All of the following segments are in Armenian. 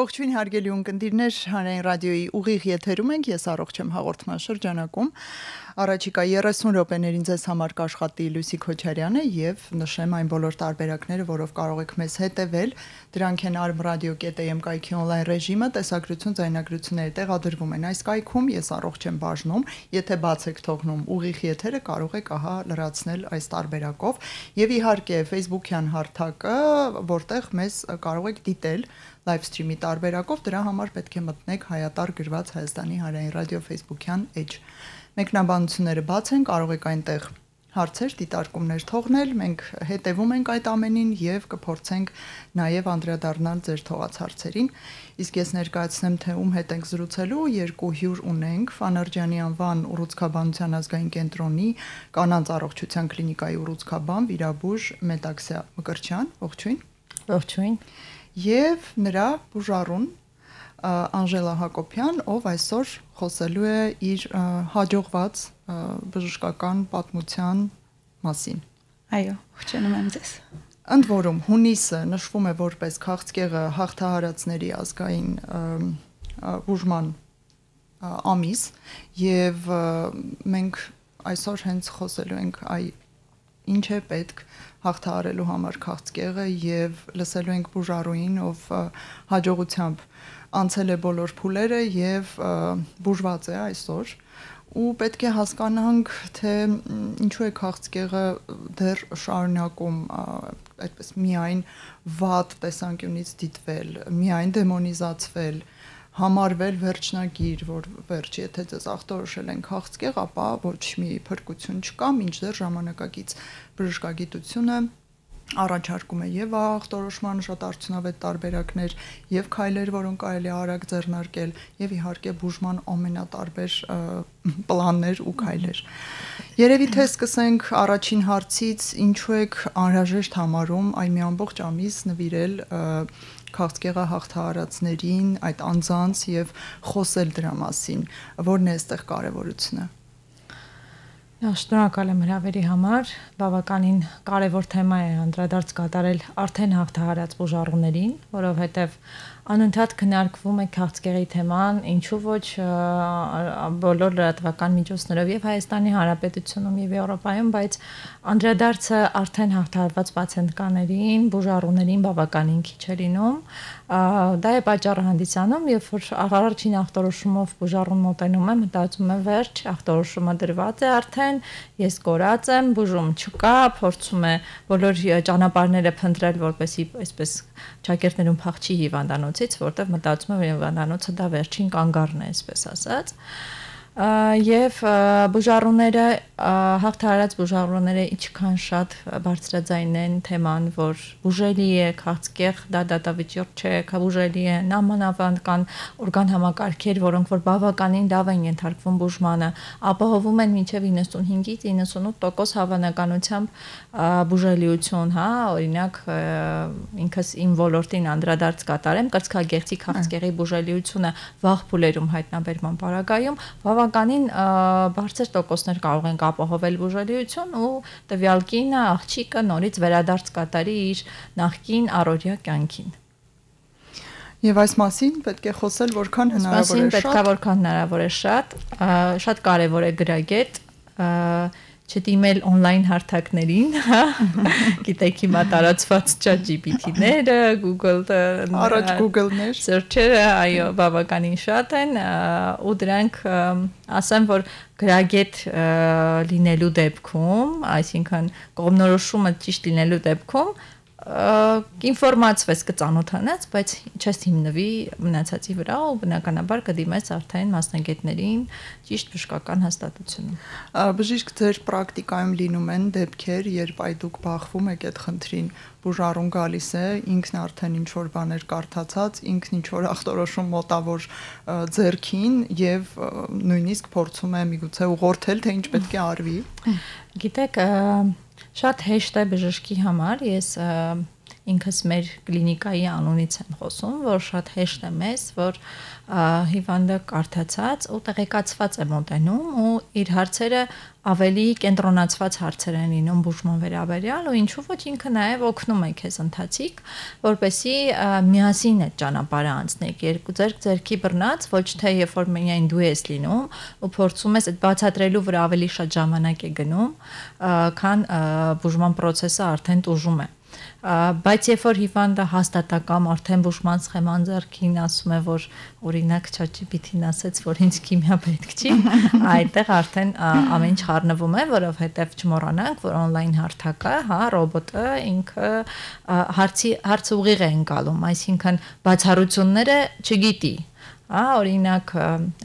Ողջույն հարգելի ունկնդիրներ, Հանրային ռադիոյի ուղիղ եթերում ենք, ես առողջ եմ հաղորդման շրջանակում։ Առաջիկա 30 րոպեներին ձեզ համար կաշխատի Լուսի Քոչարյանը եւ նշեմ այն բոլոր տարբերակները, որով կարող եք մեզ հետևել։ Դրանք են armradio.am կայքի on-line ռեժիմը, տեսագրություն, ձայնագրությունները տեղադրվում են այս կայքում, ես առողջ եմ բաժնում, եթե բաց եք թողնում ուղիղ եթերը, կարող եք ահա լրացնել այս տարբերակով եւ իհարկե Facebook-յան հարթակը, որտեղ մեզ կարող եք դիտել live stream-ի տարբերակով, դրա համար պետք է մտնեք հայատար գրված Հայաստանի Հանրային ռադիո Facebook-յան էջ։ Մեկնաբանությունները բաց են, կարող եք այնտեղ հարցեր, դիտարկումներ թողնել, մենք հետևում ենք այդ ամենին եւ կփորձենք նաեւ անդրադառնալ ձեր թողած հարցերին։ Իսկ ես ներկայացնեմ, թե ում հետ ենք զրուցելու, երկու հյուր ունենք, Ֆանարջյանի անվան ուռուցքաբանության ազգային կենտրոնի կանանց առողջության կլինիկայի ուռուցքաբան, վիրաբույժ Մետաքսիա Մկրտչյան, ողջույն։ Ողջույն։ Եվ նրա բուժարուն Անժելա Հակոբյան, ով այսօր խոսելու է իր հաջողված բժշկական պատմության մասին։ Այո, ողջունում եմ ձեզ։ Ընդ որում հունիսը նշվում է որպես քաղցկեղը հաղթահարածների ազգային բուժման ամիս եւ մենք այսօր հենց խոսելու ենք ինչ է պետք հաղթահարելու համար քաղցկեղը եւ լսելու ենք բուժարուին, ով հաջողությամբ անցել է բոլոր փուլերը եւ բուժված է այսօր ու պետք է հասկանանք, թե ինչու է քաղցկեղը դեռ շարունակում այդպես միայն վատ տեսանկյունից դիտվել, միայն դեմոնիզացվել, համարվել վերջնագիր, որ վերջ, եթե ձեզ ախտորոշել են քաղցկեղ, ապա ոչ մի փրկություն չկա, մինչդեռ ժամանակակից բժշկագիտությունը առաջարկում է եւ ախտորոշման շատ արդյունավետ տարբերակներ եւ քայլեր, որոնք կարելի է արագ ձեռնարկել եւ իհարկե բուժման ամենատարբեր պլաններ ու քայլեր։ Երևի թե սկսենք առաջին հարցից, ինչու եք անհրաժեշտ համարում այն մի ամբողջ ամիս նվիրել քաղցկեղը հաղթահարածներին, այդ անձանց եւ խոսել դրա մասին, որն է այստեղ կարեւորությունը։ Շնորհակալ եմ հրավերի համար, բավականին կարևոր թեմա է անդրադարձ կատարել արդեն հաղթահարած բուժառուներին, որովհետև անընդհատ քննարկվում է քաղցկեղի թեման, ինչու ոչ բոլոր լրատվական միջոցներով եւ Հայաստանի Հանրապետությունում եւ Եվրոպայում, բայց անդրադարձը արդեն հաղթահարված պացիենտներին, բուժառուներին բավականին քիչ է լինում։ Դա է պատճառը հանդիսանում, երբ որ առաջին ախտորոշումով բուժառուն մոտենում է, մտածում է վերջ, ախտորոշումը դրված է արդեն, ես կորած եմ, բուժում չկա, փորձում է բոլոր ճանապարհները փնտրել, որպեսզի այսպես ճակերտներում փախչի հիվանդանոցից, որտեղ մտածում է հիվանդանոցը դա վերջին կանգառն է, այսպես ասած։ Եվ բուժառուները հաղթահարած բուժառուները ինչքան շատ բարձրաձայն են թեման, որ բուժելի է քաղցկեղ, դա դատավճիռ չէ, բուժելի է, նամանավանդ կան օրգան համակարգեր, որոնք որ բավականին լավ են ենթարկվում բուժմանը, ապահովում են մինչև 95-ից 98% հավանականությամբ բուժելիություն, հա, օրինակ ինքս իմ ոլորտին անդրադարձ կատարեմ, կրծքագեղձի քաղցկեղի բուժելիությունը վաղ փուլերում հայտնաբերման պարագայում բավականին բարձր տոկոսներ կարող ենք ապահովել բուժելիություն ու տվյալ կինը, աղջիկը նորից վերադարձ կատարի իր նախկին առօրյա կյանքին։ Եվ այս մասին պետք է խոսել որքան հնարավոր է շատ։ Պետք է որքան հնարավոր է շատ կարևոր է գրագետ չդիմել on-line հարթակներին, հա, գիտեք հիմա տարածված ChatGPT-ները, առաջ Google-ներ, search-երը, այո, բավականին շատ են, ու դրանք ասեմ, որ գրագետ լինելու դեպքում, այսինքն կողմնորոշումը ճիշտ լինելու դեպքում ինֆորմացվես կծանոթանաց, բայց չես հիմնվի մնացածի վրա ու բնականաբար կդիմես արդեն մասնագետներին ճիշտ բժշկական հաստատությունում։ Բժիշկ ձեր պրակտիկայում լինում են դեպքեր, երբ այդուք բախվում եք այդ խնդրին, բուժառուն գալիս է, ինքն արդեն ինչ որ բաներ կարդացած, ինքն ինչ որ ախտորոշում մոտավոր ձեռքին եւ նույնիսկ փորձում է միգուցե ուղղորդել, թե ինչ պետք է արվի։ Գիտեք, շատ հեշտ է բժշկի համար, ես ինքս մեր կլինիկայի անունից եմ խոսում, որ շատ հեշտ է մեզ, որ հիվանդը կարդացած ու տեղեկացված է մոտենում ու իր հարցերը ավելի կենտրոնացված հարցեր են լինում բուժման վերաբերյալ ու ինչու ոչ ինքը նաև օգնում է քեզ ընթացիկ, որպեսզի միասին այդ ճանապարհը անցնեք, երկու ձեռքի բռնած, ոչ թե երբ որ միայն դու ես լինում ու փորձում ես այդ բացատրելու վրա ավելի շատ ժամանակ է գնում, քան բուժման process-ը արդեն տուժում է։ Բայց երբ որ հիվանդը հաստատակամ արդեն բուժման սխեման ձեռքին ասում է, որ օրինակ ChatGPT-ն ասեց, որ ինձ քիմիա պետք չի, այդտեղ արդեն ամեն ինչ խառնվում է, որովհետև չմոռանանք, որ on-line հարթակը, հա, ռոբոտը ինքը հարցը ուղիղ է ընկալում, այսինքն բացառությունները չգիտի, հա, օրինակ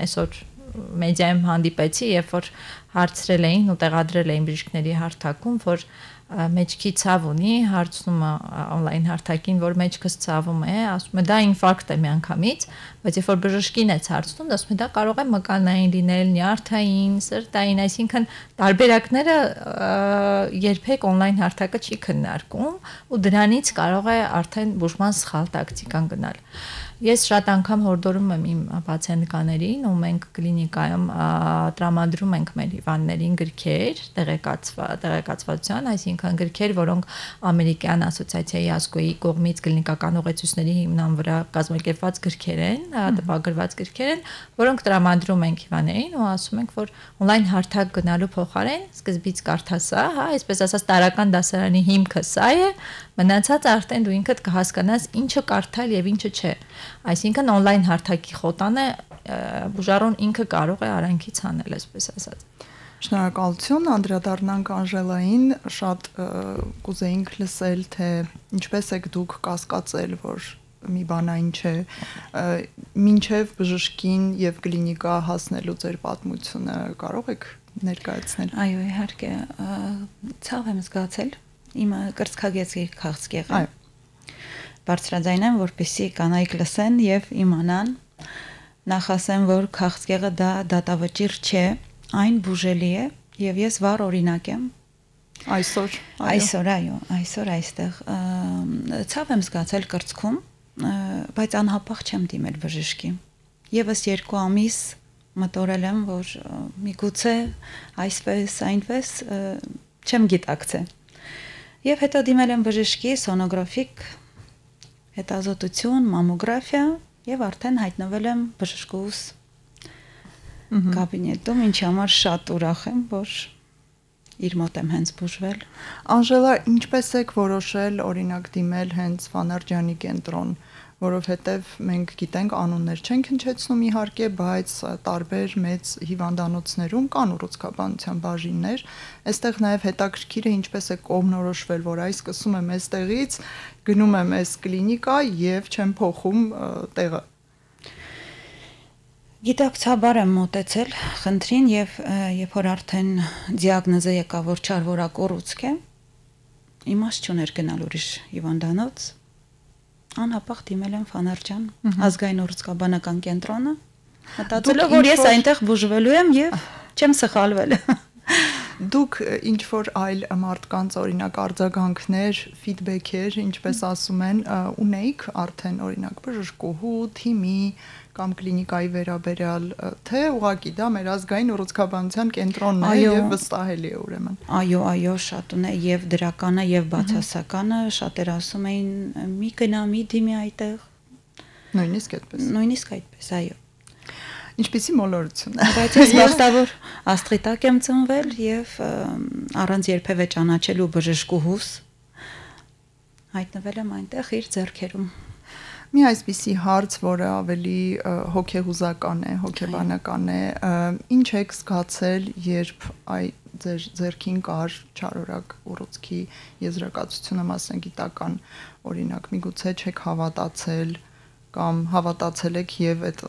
այսօր մեդիայում հանդիպեցի, երբ որ հարցրել էին ու տեղադրել էին բժիշկների հարթակում, որ մեջքի ցավ ունի, հարցնում է on-line հարթակին, որ մեջքս ցավում է, ասում է դա ինֆարկտ է միանգամից, բայց երբ որ բժշկին է հարցնում, ասում է դա կարող է մկանային լինել, նյարդային, սրտային, այսինքն տարբերակները երբեք on-line հարթակը չի քննարկում ու դրանից կարող է արդեն բուժման սխալ տակտիկան գնալ։ Ես շատ անգամ հորդորում եմ իմ պացիենտներին ու մենք կլինիկայում տրամադրում ենք մեր հիվանդներին գրքեր տեղեկացվածության, այսինքն գրքեր, որոնք ամերիկյան ասոցիացիայի ASCO-ի կողմից կլինիկական ուղեցույցների հիման վրա կազմակերպված գրքեր են, տպագրված գրքեր են, որոնք տրամադրում ենք հիվանդներին ու ասում ենք, որ on-line հարթակ գնալու փոխարեն սկզբից կարդա սա, հա, այսպես ասած տարական դասարանի հիմքը սա է, մնացածը արդեն դու ինքդ կհասկանաս ինչը կարդալ եւ ինչը չէ։ Այսինքն on-line հարթակի խոտանը բուժարուն ինքը կարող է արանքից անել, այսպես ասած։ Շնորհակալություն, անդրադառնանք Անժելային, շատ կուզեինք լսել, թե ինչպես եք դուք կասկածել, որ մի բանային չէ, մինչև բժշկին եւ կլինիկա հասնելու ձեր պատմությունը կարող եք ներկայացնել։ Այո, իհարկե, ցավ եմ զգացել, իմը կրծքագեծի քաղցկեղը։ Բարձրաձայն եմ, որպեսզի կանայք լսեն եւ իմանան, նախ ասեմ, որ քաղցկեղը դա դատավճիռ չէ, այն բուժելի է եւ ես վառ օրինակ եմ։ Այսօր այստեղ ցավ եմ զգացել կրծքում, բայց անհապաղ չեմ դիմել բժշկի։ Եվս 2 ամիս մտորել եմ, որ միգուցե այսպես, այնպես չեմ գիտակցել։ Եվ հետո դիմել եմ բժշկի սոնոգրաֆիկ հետազոտություն, մամոգրաֆիա եւ արդեն հայտնվել եմ բժշկուհուս կաբինետում, ինչի համար շատ ուրախ եմ, որ իր մոտ եմ հենց բուժվել։ Անժելա, ինչպես եք որոշել օրինակ դիմել հենց Վանարջյանի կենտրոն, որովհետև մենք գիտենք անուններ չենք հնչեցնում իհարկե, բայց տարբեր մեծ հիվանդանոցներում կան ուռուցքաբանության բաժիններ, այստեղ նաև հետաքրքիր է ինչպես է կողմնորոշվել, որ այս սկսում եմ այստեղից, գնում եմ այս կլինիկա եւ չեմ փոխում տեղը։ Գիտակցաբար եմ մոտեցել խնդրին եւ երբ որ արդեն դիագնոզը եկավ, որ չարվորակ ուռուցք է, իմաստ չուներ գնալ ուրիշ հիվանդանոց, անհապաղ դիմել եմ Վանարջյան ազգային ուռուցքաբանական կենտրոնը, մտածելով, որ ես այնտեղ բուժվելու եմ եւ չեմ սխալվել։ Դուք ինչ որ այլ մարդկանց օրինակ արձագանքներ, ֆիդբեքեր, ինչպես ասում են, ունեիք արդեն օրինակ բժշկուհու, թիմի կամ կլինիկայի վերաբերյալ, թե ուղղակի դա մեր ազգային ուռուցքաբանության կենտրոնն է եւ վստահելի է ուրեմն։ Այո, շատ ունե եւ դրականը եւ բացասականը, շատեր ասում էին՝ մի գնա, մի դիմի այդտեղ։ Նույնիսկ այդպես, այո։ Ինչպիսի մոլորություն։ Բայց ես բախտավոր աստղիտակ եմ ծնվել եւ առանց երբևէ ճանաչելու բժշկուհուս հայտնվել եմ այնտեղ իր ձեռքերում։ Մի այսպիսի հարց, որը ավելի հոգեհուզական է, հոգեբանական է, ինչ եք զգացել, երբ ձեր ձեռքին կար չարորակ ուռուցքի եզրակացությունը մասնագիտական, օրինակ, միգուցե չեք հավատացել կամ հավատացել եք եւ այդ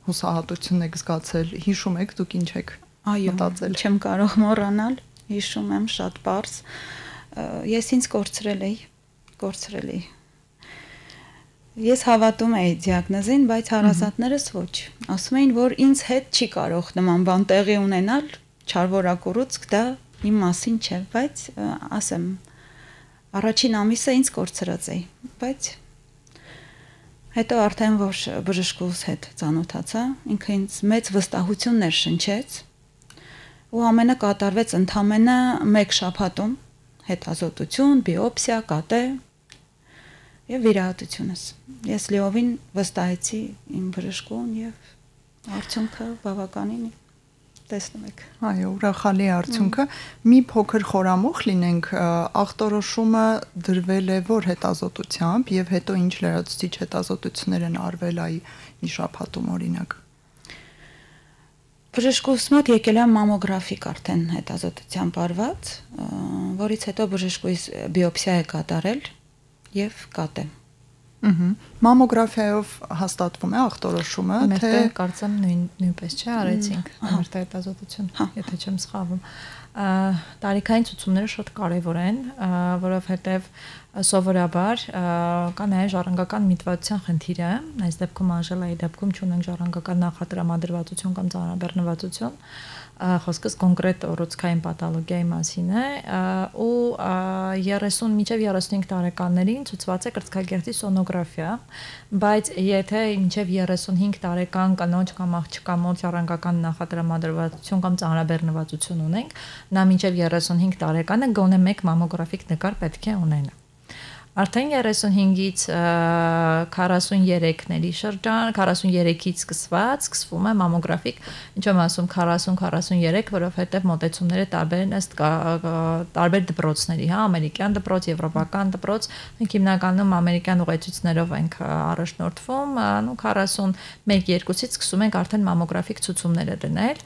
հուսահատությունն եք զգացել, հիշում եք դուք ինչ եք մտածել։ Չեմ կարող մոռանալ, հիշում եմ շատ པարզ։ Ես ինձ կորցրել էի։ Ես հավատում էի դիագնոզին, բայց հարազատներս ոչ։ Ասում էին, որ ինձ հետ չի կարող նման բան տեղի ունենալ, չարվորակ ուռուցք դա իմ մասին չէ, բայց ասեմ, առաջին ամիսը ինձ կորցրած էի, բայց հետո արդեն որ բժշկուս հետ ծանոթացա, ինքը ինձ մեծ վստահություններ շնչեց ու ամենը կատարվեց ընդամենը 1 շաբաթում, հետազոտություն, բիոպսիա, կատե եւ վիրահատությունս։ Ես լիովին վստահեցի իմ բժշկուն եւ արդյունքը բավականին տեսնում եք։ Այո, ուրախալի արդյունքը։ Մի փոքր խորամուխ լինենք, ախտորոշումը դրվել է որ հետազոտությամբ եւ հետո ինչ լրացուցիչ հետազոտություններ են արվել այ մի շաբաթում օրինակ։ Բժշկուս մոտ եկել է մամոգրաֆիկ արդեն հետազոտությամբ արված, որից հետո բժշկուիս բիոպսիա է կատարել եւ կատե։ Մամոգրաֆիայով հաստատվում է ախտորոշումը, թե կարծեմ նույնպես չէ արեցինք մեր հետազոտություն, եթե չեմ սխալվում։ Տարիքային ցուցումները շատ կարևոր են, որովհետև սովորաբար կա նաև ժառանգական միտվածության խնդիրը, այս դեպքում Անժելայի դեպքում չունենք ժառանգական նախատրամադրվածություն կամ ծանրաբեռնվածություն, խոսքս կոնկրետ ուռուցքային պաթոլոգիայի մասին է ու 30 մինչև 35 տարեկաններին ցուցված է կրծքագեղձի սոնոգրաֆիա, բայց եթե մինչև 35 տարեկան կանոջ կամ աղջկա մոտ ժառանգական նախատրամադրվածություն կամ ծանրաբեռնվածություն ունենք, նա մինչև 35 տարեկանը գոնե 1 մամոգրաֆիկ նկար պետք է ունենա։ Արդեն 35-ից 43-ների շրջան, 43-ից սկսվում է մամոգրաֆիկ, ինչ եմ ասում 40-43, որովհետև մոտեցումները տարբեր են ըստ տարբեր դպրոցների, հա, ամերիկյան դպրոց, եվրոպական դպրոց, մենք հիմնականում ամերիկյան ուղեցույցներով ենք առաջնորդվում, ու 41-2-ից սկսում ենք արդեն մամոգրաֆիկ ցուցումները դնել,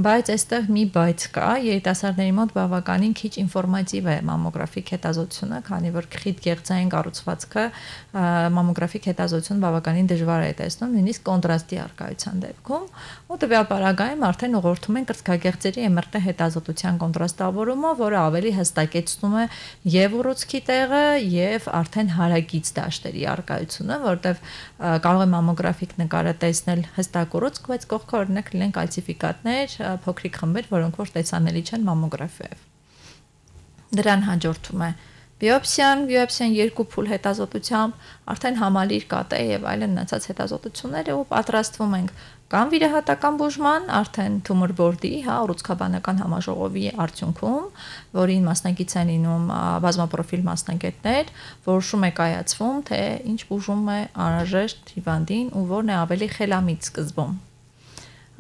բայց այստեղ մի բայց կա, երիտասարդների մոտ բավականին քիչ ինֆորմատիվ է մամոգրաֆիկ հետազոտությունը, քանի որ խիտ գեղձային կառուցվածքը մամոգրաֆիկ հետազոտություն բավականին դժվար է տեսնում, նույնիսկ կոնտրաստի առկայության դեպքում, ու տվյալ պարագայում արդեն ուղղորդում են կրծքագեղձերի MRT հետազոտության կոնտրաստավորումը, որը ավելի հստակեցնում է եւ ուռուցքի տեղը եւ արդեն հարակից դաշտերի առկայությունը, որտեղ կարող է մամոգրաֆիկ նկարը տեսնել հստակ ուռուցք, բայց կողքը օրինակ լինեն կալցիֆիկատներ, փոքրիկ խմբեր, որոնք որ տեսանելի չեն մամոգրաֆիայով։ Դրան հաջորդում է բիոպսիան 2 փուլ հետազոտությամբ արդեն համալիր կատե եւ այլն մնացած հետազոտությունները ու պատրաստվում ենք կամ վիրահատական բուժման, արդեն թումոր բորդի, հա, ուռուցքաբանական համաժողովի արդյունքում, որին մասնակից են լինում բազմապրոֆիլ մասնագետներ, որոշում է կայացվում, թե ինչ բուժում է անհրաժեշտ հիվանդին ու որն է ավելի խելամիտ սկզբում։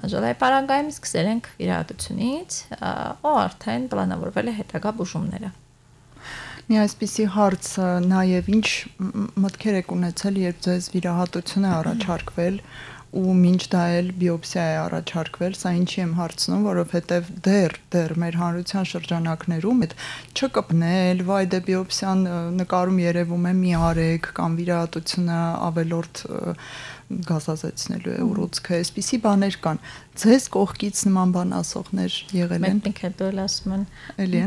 Անժելայի պարագայում սկսել ենք վիրահատությունից, ու արդեն պլանավորվել է հետագա բուժումները։ Մի այսպիսի հարց նաև ինչ մտքեր եք ունեցել, երբ ձեզ վիրահատություն է առաջարկվել ու մինչ դա էլ բիոպսիա է առաջարկվել, սա ինչի եմ հարցնում, որովհետև դեռ մեր հանրության շրջանակներում այդ չկպնել, վայ դե բիոպսիան նկարում երևում է մի արեք կամ վիրահատությունը ավելորդ գազազեցնելու է ուռուցքը, այսպիսի բաներ կան։ Ձեզ կողքից նման բան ասողներ եղել են։ Մենք հետո էլ ասում են,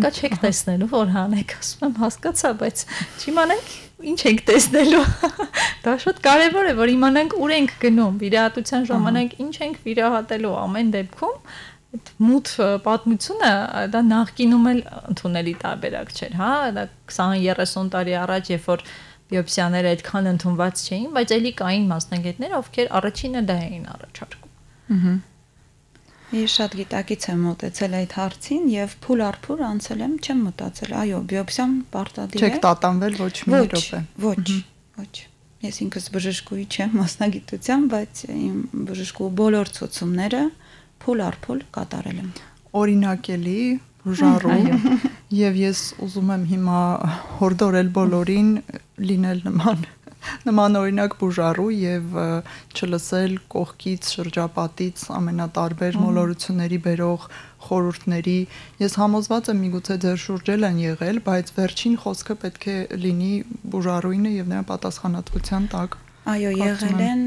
կա չեք տեսնելու, որ հանեք, ասում եմ, հասկացա, բայց չիմանանք ինչ ենք տեսնելու։ Դա շատ կարևոր է, որ իմանանք ուր ենք գնում, վիրահատության ժամանակ ինչ ենք վիրահատելու ամեն դեպքում։ Այդ մութ պատմությունը դա նախկինում էլ ընդունելի տարբերակ չէր, հա, դա 20-30 տարի առաջ, երբ որ բիոպսիաները այդքան ընդունված չէին, բայց ելի կային մասնագետներ, ովքեր առաջինը դա էին առաջարկում։ Ես շատ գիտակից եմ մոտեցել այդ հարցին եւ փուլ առ փուլ անցել եմ, չեմ մտածել, այո, բիոպսիան պարտադիր է։ Չեք տատանվել ոչ մի րոպե։ Ոչ։ Ես ինքս բժշկուհի չեմ մասնագիտությամբ, բայց իմ բժշկու բոլոր ցուցումները փուլ առ փուլ կատարել եմ։ Օրինակելի բուժարու եւ ես ուզում եմ հիմա հորդորել բոլորին լինել նման օրինակ բուժարու եւ չլսել կողքից շրջապատից ամենատարբեր մոլորությունների բերող խորհուրդների։ Ես համոզված եմ միգուցե ձեր շուրջել են եղել, բայց վերջին խոսքը պետք է լինի բուժարուինը եւ նրա պատասխանատվության տակ։ Այո, եղել են,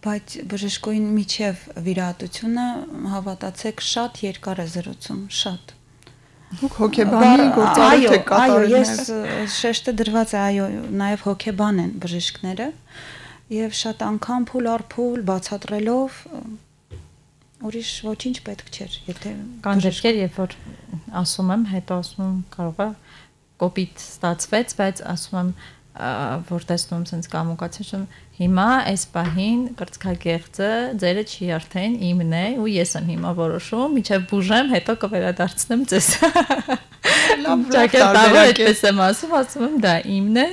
բայց բժշկուին միջև վիրահատությունը հավատացեք շատ երկար է զրուցում, շատ։ Դուք հոգեբանի գործարարեք եք կատարել։ Այո, ես շեշտը դրված է, այո, նաև հոգեբան են բժիշկները եւ շատ անգամ փուլ առ փուլ բացատրելով ուրիշ ոչինչ պետք չէր, եթե կան դեպքեր, երբ որ ասում եմ, հետո ասում եմ կարող է կոպիտ ստացվեց, բայց ասում եմ որ տեսնում sense կամուկացիոն հիմա այս պահին կրծքագեղձը ձերը չի արդեն իմն է ու ես եմ հիմա որոշում միջև բուժեմ հետո կվերադարձնեմ ձեզ այդպես եմ ասում եմ դա իմն է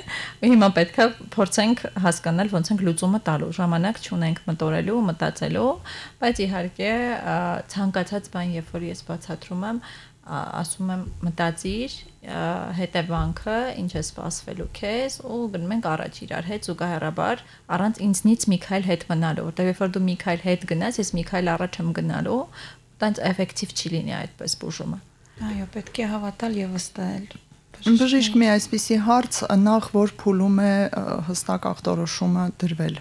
ու հիմա պետքա փորձենք հասկանալ ոնց ենք լուծումը տալու ժամանակ չունենք մտորելու մտածելու բայց իհարկե ցանկացած բան երբ որ ես բացատրում եմ ասում եմ մտածիր հետևանքը ինչ է սպասվելու քեզ ու գնում ենք առաջ իրար հետ զուգահեռաբար առանց ինձնից Միքայել հետ մնալու որտեղ երբ որ դու Միքայել հետ գնաս ես Միքայել առաջ եմ գնալու տենց էֆեկտիվ չի լինի այդպես բուժումը այո պետք է հավատալ եւ վստահել բժիշկ մի այսպիսի հարց նախ որ փուլում է հստակ ախտորոշումը դրվել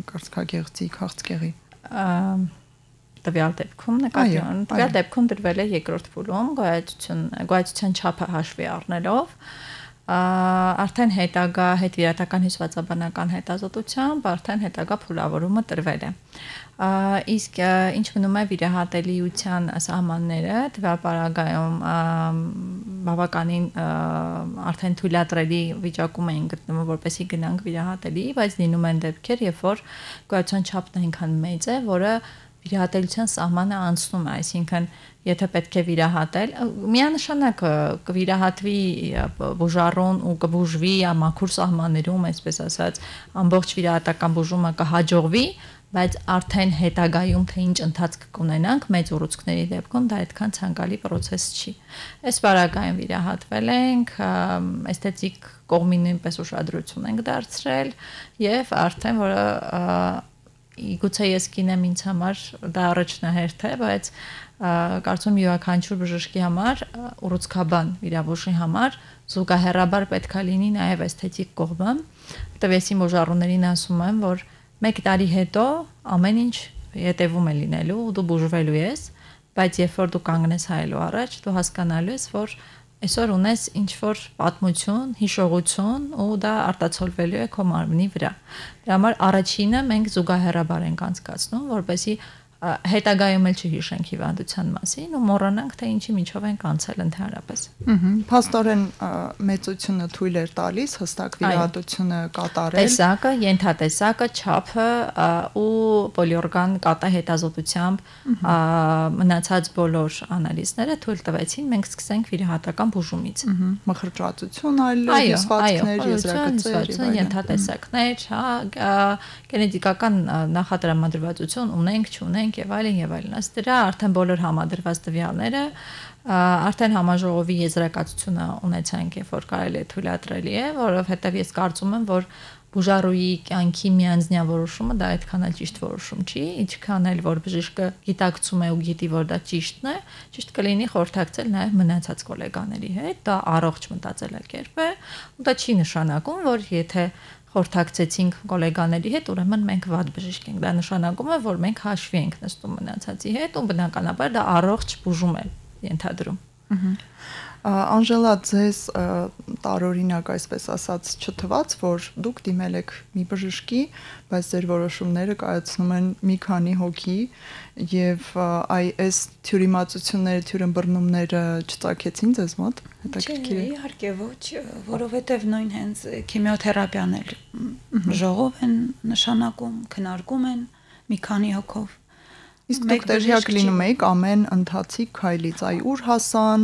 կրծքագեղձի քաղցկեղի տվյալ դեպքում նկատի ունեմ տվյալ դեպքում դրվել է երկրորդ փուլում գոյացության չափը հաշվի առնելով արդեն հետագա հետվիրատական հյուսվածաբանական հետազոտությամբ արդեն հետագա փուլավորումը տրվել է իսկ ինչ մնում է վիրահատելիության սահմանները տվյալ պարագայում բավականին արդեն թույլատրելի վիճակում էին գտնվում որպեսզի գնանք վիրահատելի բայց լինում են դեպքեր երբ որ գոյացության չափն այնքան մեծ է որը վիրահատելիության սահմանը անցնում է, այսինքն եթե պետք է վիրահատել, միանշանակ կվիրահատվի բուժառուն ու կբուժվի մաքուր սահմաններում, այսպես ասած, ամբողջ վիրահատական բուժումը կհաջողվի, բայց արդեն հետագայում թե ինչ ընթացք կունենանք մեծ ուռուցքների դեպքում դա այդքան ցանկալի process չի։ Այս բարակայում վիրահատվել ենք, էսթետիկ կողմին նույնպես ուշադրություն ենք դարձրել եւ արդեն որը Գուցե ես կինեմ ինձ համար դա առաջնահերթ է, բայց կարծում յուրաքանչյուր բժշկի համար ուռուցքաբան վիրաբույժի համար զուգահեռաբար պետք է լինի նաև էսթետիկ կողմը։ Տվեսի մոժառուներին ասում եմ, որ 1 տարի հետո ամեն ինչ հետևում է լինելու, դու բուժվելու ես, բայց երբ որ դու կանգնես հայելու առաջ, դու հասկանալու ես, որ այսօր ունես ինչ-որ պատմություն, հիշողություն ու դա արտացոլվելու է քո մարմնի վրա։ Դրա համար առաջինը մենք զուգահեռաբար ենք անցկացնում, որպեսզի հետագայում էլ չհիշենք հիվանդության մասին ու մոռանանք թե ինչի միջով ենք անցել ընդհանրապես։ Փաստորեն մեծությունը թույլ էր տալիս հստակ վիրահատությունը կատարել։ Տեսակը, ենթատեսակը, չափը ու պոլիօրգան կատա հետազոտությամբ մնացած բոլոր անալիզները թույլ տվեցին մենք սկսենք վիրահատական բուժումից։ Մխրճվածություն, այլ հյուսվածքներ, եզրակացեր, ենթատեսակներ, գենետիկական նախատրամադրվածություն ունենք, չունենք եւ այլն, ըստ դրա արդեն բոլոր համադրված տվյալները արդեն համաժողովի եզրակացությունը ունեցանք, երբ որ կարելի է թույլատրելի է, որովհետեւ ես կարծում եմ, որ բուժառուի կյանքի միանձնյա որոշումը դա այդքան էլ ճիշտ որոշում չի, ինչքան էլ որ բժիշկը գիտակցում է ու գիտի, որ դա ճիշտն է, ճիշտ կլինի խորհրդակցել նաեւ մնացած գոլեգաների հետ, դա առողջ մտածելակերպ է, ու դա չի նշանակում, որ եթե խորհրդակցեցինք գոլեգաների հետ, ուրեմն մենք վատ բժիշկ ենք։ Դա նշանակում է, որ մենք հաշվի ենք նստում մնացածի հետ ու բնականաբար դա առողջ բուժում է ենթադրում։ Անժելա, ձեզ տարօրինակ այսպես ասած չթվաց, որ դուք դիմել եք մի բժշկի, բայց ձեր որոշումները կայացնում են մի քանի հոգի եւ այս թյուրիմացությունները, թյուրըմբռնումները չծագեցին ձեզ մոտ։ Հետաքրքիր է։ Իհարկե ոչ, որովհետեւ նույն հենց քիմիոթերապիան էլ ժողով են նշանակում, քննարկում են մի քանի հոգով։ Իսկ դուք տեղյակ լինում եք ամեն ընթացիկ քայլից, այ ուր հասան,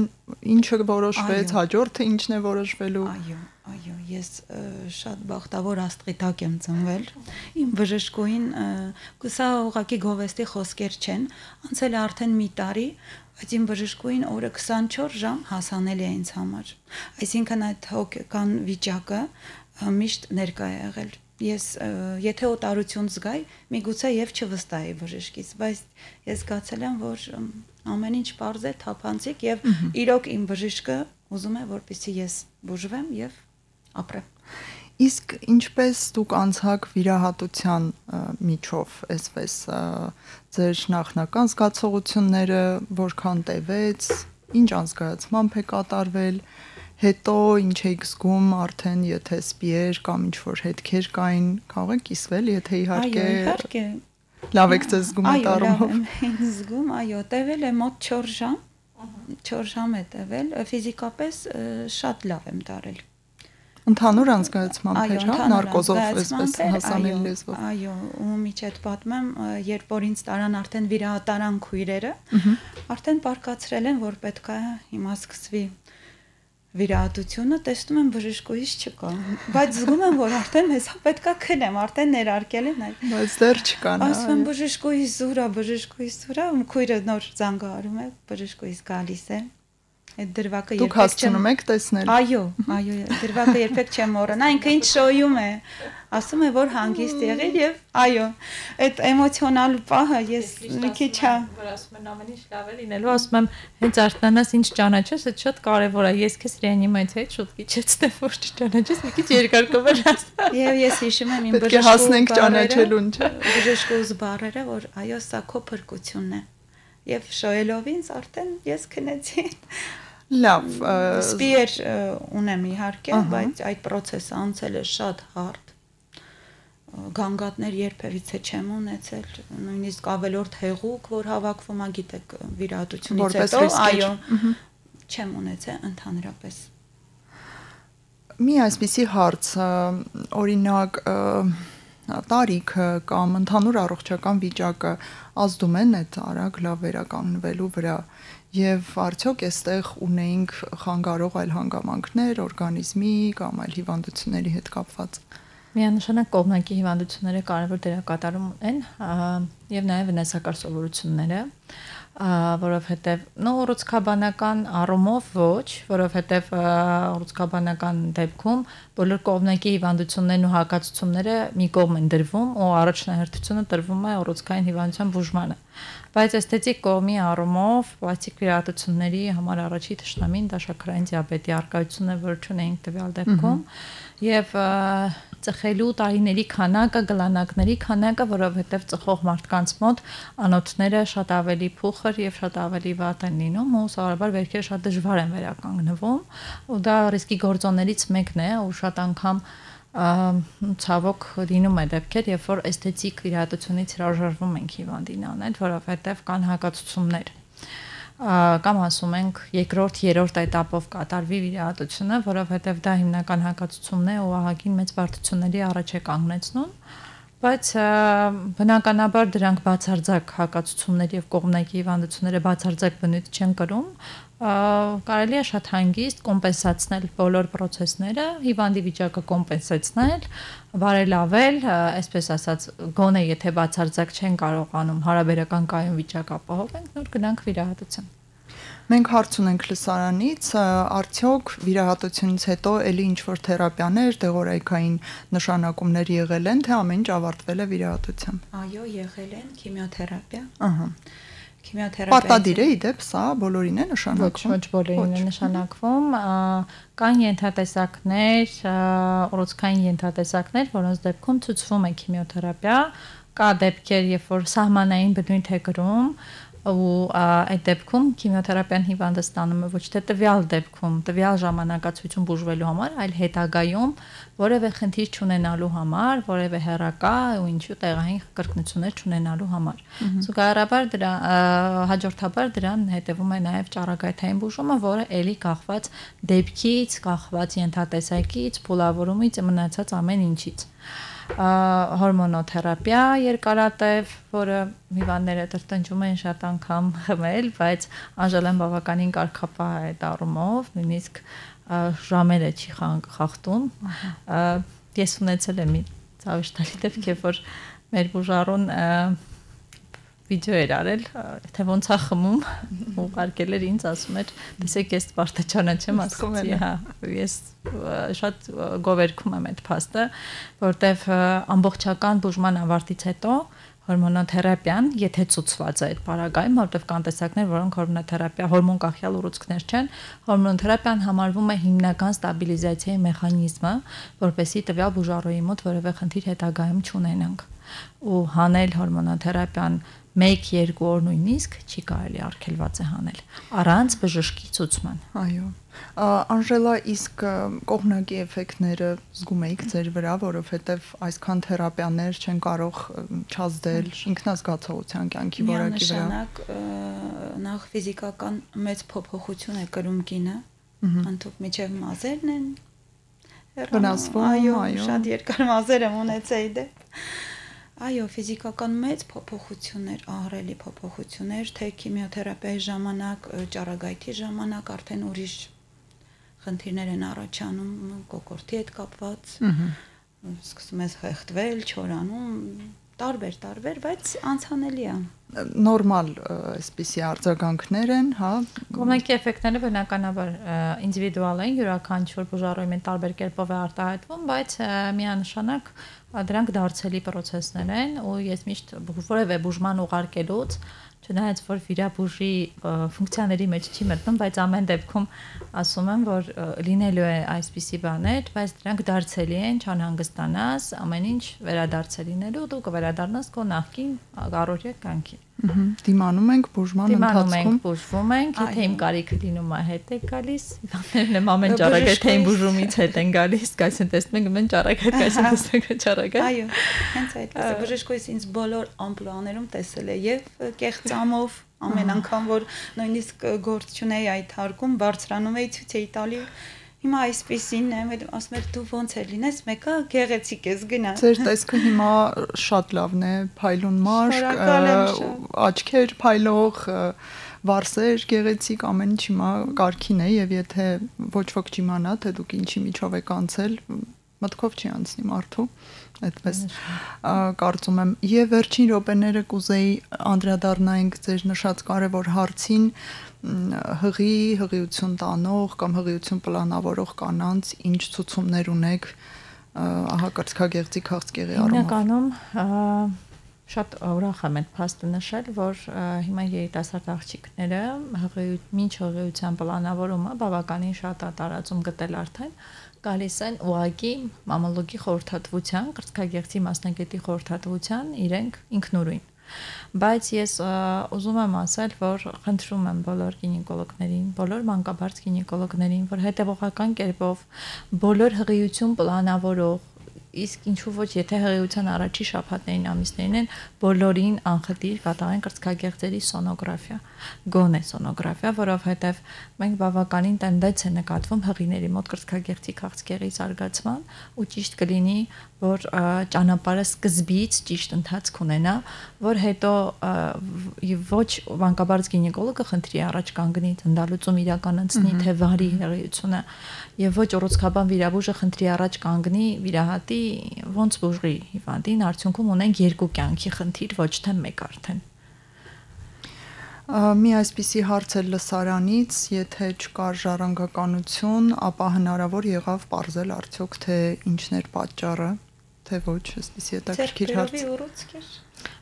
ինչը որոշվեց, հաջորդը ինչն է որոշվելու։ Այո, ես շատ բախտավոր աստղիտակ եմ ծնվել։ Իմ բժշկուհին սա ուղղակի գովեստի խոսքեր չեն, անցել է արդեն մի տարի, բայց իմ բժշկուհին օրը 24 ժամ հասանելի է ինձ համար։ Այսինքն այդ հոգեկան վիճակը միշտ ներկա է եղել։ Ես եթե օտարություն զգայի, միգուցե եւ չվստահեի բժշկից, բայց ես զգացել եմ, որ ամեն ինչ պարզ է, թափանցիկ եւ իրոք իմ բժիշկը ուզում է, որպեսզի ես բուժվեմ եւ ապրեմ։ Իսկ ինչպես դուք անցաք վիրահատության միջով, այսպես ձեր նախնական զգացողությունները որքան տևեց, ինչ անզգացմամբ է կատարվել, հետո ինչ եք զգում արդեն եթե սպիեր կամ ինչ-որ հետքեր կային, կարող եք կիսվել, եթե իհարկե լավ եք ձեզ զգում այդ առումով։ Այո, զգում, այո, տևել է մոտ 4 ժամ, 4 ժամ է տևել, ֆիզիկապես շատ լավ եմ տարել։ Ընդհանուր անզգայացմամբ էր, հա, նարկոզով այսպես հասանելի լեզվով։ Այո, ու միջետ պատմեմ, երբ որ ինձ տարան արդեն վիրահատարան քույրերը, արդեն պարկացրել են, որ պետք է հիմա սկսվի վիրահատությունը, տեսնում եմ բժշկուհիս չկա, բայց զգում եմ, որ արդեն հեսա պետքա քնեմ, արդեն ներարկել են այդ։ Բայց դեռ չկան։ Ասում եմ բժշկուհիս զուրա, քույրը նոր զանգահարում է, բժշկուհիս գալիս է։ Այդ դրվագը երբեք չեմ հասցնում եք տեսնել։ Այո, դրվագը երբեք չեմ մոռանա, ինքը ինչ շոյում է։ Ասում է, որ հանգիստ եղել եւ այո, այդ էմոցիոնալ պահը ես մի քիչ որ ասում են ամեն ինչ լավ է լինելու, ասում եմ, հենց արտանաս ինչ ճանաչես, դա շատ կարեւոր է։ Ես քեզ ռեանիմացիայից շուտ քիչեցնեմ, որ չճանաչես, մի քիչ երկար կվերաս։ Եվ ես հիշում եմ իմ բժշկու հասնենք ճանաչելուն, չէ։ Բժշկուս բառերը, որ այո, սա քո փրկությունն է։ Եվ շոյելով ինձ արդեն ես քնեցի։ Լավ, սպիեր ունեմ իհարկե, բայց այդ process-ը անցել է շատ հարթ։ Գանգատներ երբևիցե չեմ ունեցել, նույնիսկ ավելորդ հեղուկ, որ հավաքվում է, գիտեք, վիրահատությունից հետո, այո, չեմ ունեցել ընդհանրապես։ Մի այսպիսի հարց, օրինակ տարիքը կամ ընդհանուր առողջական վիճակը ազդում են այդ արագ լավ վերականգնվելու վրա եւ արդյոք այստեղ ունեինք խանգարող այլ հանգամանքներ օրգանիզմի կամ այլ հիվանդությունների հետ կապված։ Միանշանակ կողմնակի հիվանդությունները կարևոր դերակատարում են եւ նաեւ վնասակար սովորությունները, որովհետեւ ուռուցքաբանական առումով ոչ, որովհետեւ ուռուցքաբանական դեպքում բոլոր կողմնակի հիվանդություններն ու հակացությունները մի կողմ են դրվում ու առաջնահերթությունը տրվում է ուռուցքային հիվանդության բուժմանը։ Բայց էսթետիկ կողմի առումով պլաստիկ վիրահատությունների համար առաջի թշնամին դա շաքարային դիաբետի առկայությունն է, որ չունենք տվյալ դեպքում եւ ծխելու տարիների քանակը, գլանակների քանակը, որովհետև ծխող մարդկանց մոտ անոթները շատ ավելի փուխր եւ շատ ավելի վատ են լինում ու սովորաբար վերքերը շատ դժվար են վերականգնվում ու դա ռիսկի գործոններից մեկն է ու շատ անգամ ցավոք լինում է դեպքեր, երբ որ էսթետիկ վիրահատությունից հրաժարվում ենք հիվանդին անել, որովհետև կան հակացություններ կամ ասում ենք երկրորդ, երրորդ этаպով կատարվի վիրահատությունը, որովհետև դա հիմնական հակացությունն է ու ահագին մեծ բարդությունների առաջ է կանգնեցնում, բայց բնականաբար դրանք բացարձակ հակացություններ եւ կողմնակի հիվանդությունները բացարձակ բնույթ չեն կրում, կարելի է շատ հանգիստ կոմպենսացնել բոլոր process-ները, հիվանդի վիճակը կոմպենսացնել, բարելավել, այսպես ասած, գոնե եթե բացարձակ չեն կարողանում հարաբերական կայուն վիճակ ապահովել, նոր գնանք վիրահատության։ Մենք հարց ունենք լսարանից, արդյոք վիրահատությունից հետո էլի ինչ-որ թերապիաներ, դեղորայքային նշանակումներ եղել են, թե ամեն ինչ ավարտվել է վիրահատությամբ։ Այո, եղել են քիմիոթերապիա։ Ահա։ Քիմիոթերապիա։ Պարտադիր է իդեպ սա բոլորին է նշանակվում։ Ոչ բոլորին է նշանակվում, կան ենթատեսակներ, ուռուցքային ենթատեսակներ, որոնց դեպքում ցուցվում է քիմիոթերապիա, կա դեպքեր, երբ որ սահմանային բնույթ է կրում ու այդ դեպքում քիմիոթերապիան հիվանդը ստանում է ոչ թե տվյալ դեպքում, տվյալ ժամանակացույցում բուժվելու համար, այլ հետագայում որևէ խնդիր չունենալու համար, որևէ հեռակա ու ինչու տեղային կրկնություններ չունենալու համար։ Զուգահեռաբար դրա հաջորդաբար դրան հետևում է նաև ճառագայթային բուժումը, որը ելի կախված դեպքից, կախված ենթատեսակից, փուլավորումից, մնացած ամեն ինչից։ Հորմոնոթերապիա երկարատև, որը հիվանդները տրտնջում են շատ անգամ խմել, բայց Անժելան բավականին կարգապահ է այդ առումով, նույնիսկ ժամերը չի խախտում։ Ես ունեցել եմ մի ցավշտալի դեպք, երբ որ մեր բուժարուն վիդեո էր արել, թե ոնց է խմում, ուղարկել էր ինձ, ասում էր, տեսեք, ես պարտեչանա չեմ ասացի, հա, ես շատ գովերքում եմ այդ փաստը, որտեվ ամբողջական բուժման ավարտից հետո հորմոնոթերապիան, եթե ցուցված է այդ պարագայում, որտեվ կան տեսակներ, որոնք հորմոնոթերապիա, հորմոն կախյալ ուռուցքներ չեն, հորմոնոթերապիան համարվում է հիմնական ստաբիլիզացիայի մեխանիզմը, որպեսզի տվյալ բուժառուի մոտ որևէ խնդիր հետագայում չունենանք։ ու հանել հորմոնաթերապիան 1-2 օր նույնիսկ չի կարելի արգելված է հանել առանց բժշկի ցուցման։ Այո։ Անժելա, իսկ կողմնակի էֆեկտները զգում եք ձեր վրա, որովհետև այսքան թերապիաներ չեն կարող չազդել ինքնազգացողության կյանքի որակի վրա։ Միանշանակ նախ ֆիզիկական մեծ փոփոխություն է կրում կինը, ընդհանուր միջև մազերն են վնասվում, այո, շատ երկար մազեր եմ ունեցել դե։ Այո, ֆիզիկական մեծ փոփոխություններ, ահռելի փոփոխություններ, թե քիմիոթերապիայի ժամանակ, ճառագայթի ժամանակ արդեն ուրիշ խնդիրներ են առաջանում, կոկորդի հետ կապված, սկսում ես խեղդվել, չորանում, տարբեր, բայց անցանելի է։ Նորմալ այսպիսի արձագանքներ են, հա։ Կողմնակի էֆեկտները բնականաբար ինդիվիդուալ են, յուրաքանչյուր բուժառույթի տարբեր կերպով է արտահայտվում, բայց միանշանակ դրանք դարձելի process-ներ են, ու ես միշտ որևէ բուժման ուղարկելուց չնայած որ վիրաբուժի ֆունկցիաների մեջ չի մտնում, բայց ամեն դեպքում ասում եմ, որ լինելու է այսպիսի բաներ, բայց դրանք դարձելի են, չանհանգստանաս, ամեն ինչ վերադարձել լինելու, դու կվերադառնաս քո նախկին առօրյա կյանքին։ Դիմանում ենք բուժման ընթացքում, բուժվում ենք, եթե իմ կարիքը լինում է հետ է գալիս, իվաններն եմ ամեն ճառագայթ թե իմ բուժումից հետ են գալիս, կայսեն տեսնում ենք ամեն ճառագայթ, կայսեն տեսնում ենք ճառագայթ։ Այո, հենց այդպես է, բժշկուհիս ինձ բոլոր ամպլուաներում տեսել է եւ կեղծամով ամեն անգամ որ նույնիսկ գործ չունեի այդ հարկում բարձրանում էի ցույց էի տալի հիմա այսպեսին եմ ասում եմ դու ոնց է լինես մեկը գեղեցիկ ես գնա ձեր տեսքը հիմա շատ լավն է փայլուն մաշկ աչքեր փայլող վարսեր գեղեցիկ ամեն ինչ հիմա կարքին է եւ եթե ոչ ոք չիմանա թե դուք ինչի միջով եք անցել մտքով չի անցնի մարդու այդպես կարծում եմ եւ վերջին րոպեները կուզեի անդրադառնայինք ձեր նշած կարևոր հարցին հղիություն տանող կամ հղիություն պլանավորող կանանց ինչ ցուցումներ ունեք ահա կրծքագեղձի քաղցկեղի առումով հիմնականում շատ ուրախ եմ այդ փաստը նշել որ հիմա երիտասարդ աղջիկները մինչ հղիության պլանավորումը բավականին շատ է տարածում գտել արդեն գալիս են ուղղակի մամոլոգի խորհրդատվության, կրծքագեղձի մասնագետի խորհրդատվության իրենք ինքնուրույն։ Բայց ես ուզում եմ ասել, որ խնդրում եմ բոլոր գինեկոլոգներին, բոլոր մանկաբարձ գինեկոլոգներին, որ հետևողական կերպով բոլոր հղիություն պլանավորող իսկ ինչու ոչ եթե հղիության առաջի շաբաթներին ամիսներին են բոլորին անխտիր կատարեն կրծքագեղձերի սոնոգրաֆիա գոնե սոնոգրաֆիա որովհետև մենք բավականին տենդենց է նկատվում հղիների մոտ կրծքագեղձի քաղցկեղի զարգացման ու ճիշտ կլինի որ ճանապարհը սկզբից ճիշտ ընթացք ունենա որ հետո ոչ մանկաբարձ գինեկոլոգը խնդրի առաջ կանգնի ծնդալուծում իրականացնի թե վարի հղիությունը եւ ոչ ուռուցքաբան վիրաբույժը խնդրի առաջ կանգնի վիրահատի ոնց բուժի հիվանդին արդյունքում ունենք երկու կյանքի խնդիր ոչ թե մեկ արդեն մի այսպիսի հարց է լսարանից եթե չկար ժառանգականություն ապա հնարավոր եղավ պարզել արդյոք թե ինչն էր պատճառը թե ոչ այսպիսի հետաքրքիր հարց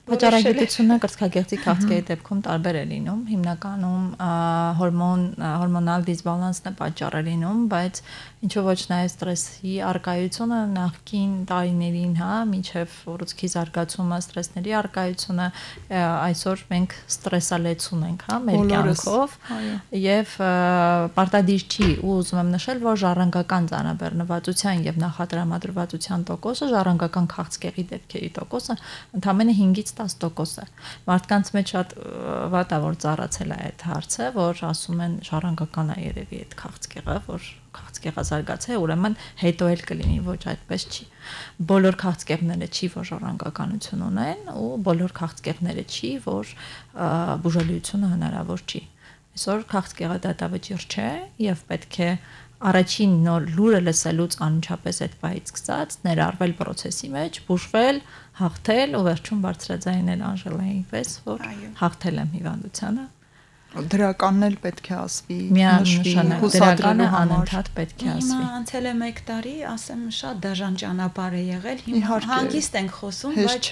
Պատճառագիտությունը կրծքագեղձի քաղցկեղի դեպքում տարբեր է լինում, հիմնականում հորմոնալ դիսբալանսն է պատճառը լինում, բայց ինչու ոչ նաև ստրեսի արկայությունը նախկին տարիներին, հա, մինչև ուռուցքի զարգացումը, ստրեսների արկայությունը, այսօր մենք ստրեսալեցուն ենք, հա, մեր կյանքով, եւ պարտադիր չի, ու ուզում եմ նշել, որ ժառանգական ծանրաբեռնվածության եւ նախատրամադրվածության տոկոսը, ժառանգական քաղցկեղի դեպքերի տոկոսը ընդամենը 5-ից 10% է։ Մարդկանց մեջ շատ վատ է որ ծառացել է այդ հարցը, որ ասում են ժառանգական է երևի այդ քաղցկեղը, որ քաղցկեղը զարգացել է, ուրեմն հետո էլ կլինի, ոչ այդպես չի։ Բոլոր քաղցկեղները չի, որ ժառանգականություն ունեն, ու բոլոր քաղցկեղները չի, որ բուժելիությունը հնարավոր չի։ Այսօր քաղցկեղը դատավճիռ չէ եւ պետք է առաջին նոր լուրը լսելուց անմիջապես այդ պահից սկսած ներառվել process-ի մեջ, բուժվել, հաղթել ու վերջում բարձրաձայնել Անժելայի պես, որ հաղթել եմ հիվանդությանը։ Դրականն էլ պետք է ասվի, միանշանակ դրականը անընդհատ պետք է ասվի։ Հիմա անցել է 1 տարի, ասեմ շատ դաժան ճանապարհ է եղել, հիմա հանգիստ ենք խոսում, բայց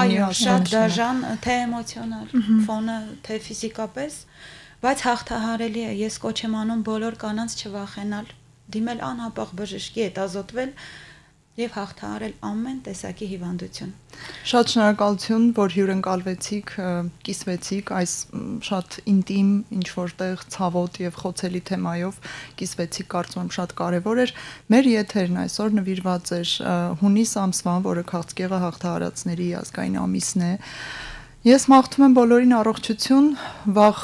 այո, շատ դաժան, թե էմոցիոնալ ֆոնը, թե ֆիզիկապես Բայց հաղթահարելի է, ես կոչ եմ անում բոլոր կանանց չվախենալ, դիմել անհապաղ բժշկի հետ ազոտվել, եւ հաղթահարել ամեն տեսակի հիվանդություն։ Շատ շնորհակալություն, որ հյուրընկալվեցիք, կիսվեցիք այս շատ ինտիմ, ինչ որտեղ ցավոտ եւ խոցելի թեմայով կիսվեցիք, կարծում եմ շատ կարեւոր էր։ Մեր եթերն այսօր նվիրված էր հունիս ամսվան, որը քաղցկեղը հաղթահարածների ազգային ամիսն է։ Ես մաղթում եմ բոլորին առողջություն, վաղ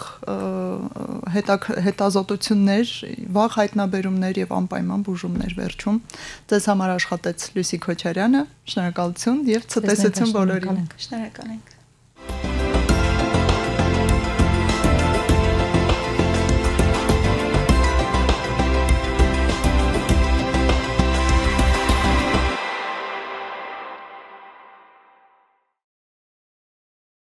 հետազոտություններ, վաղ հայտնաբերումներ եւ անպայման բուժումներ վերջում։ Ձեզ համար աշխատեց Լուսի Քոչարյանը, շնորհակալություն եւ ցտեսություն բոլորին։ Շնորհակալ ենք։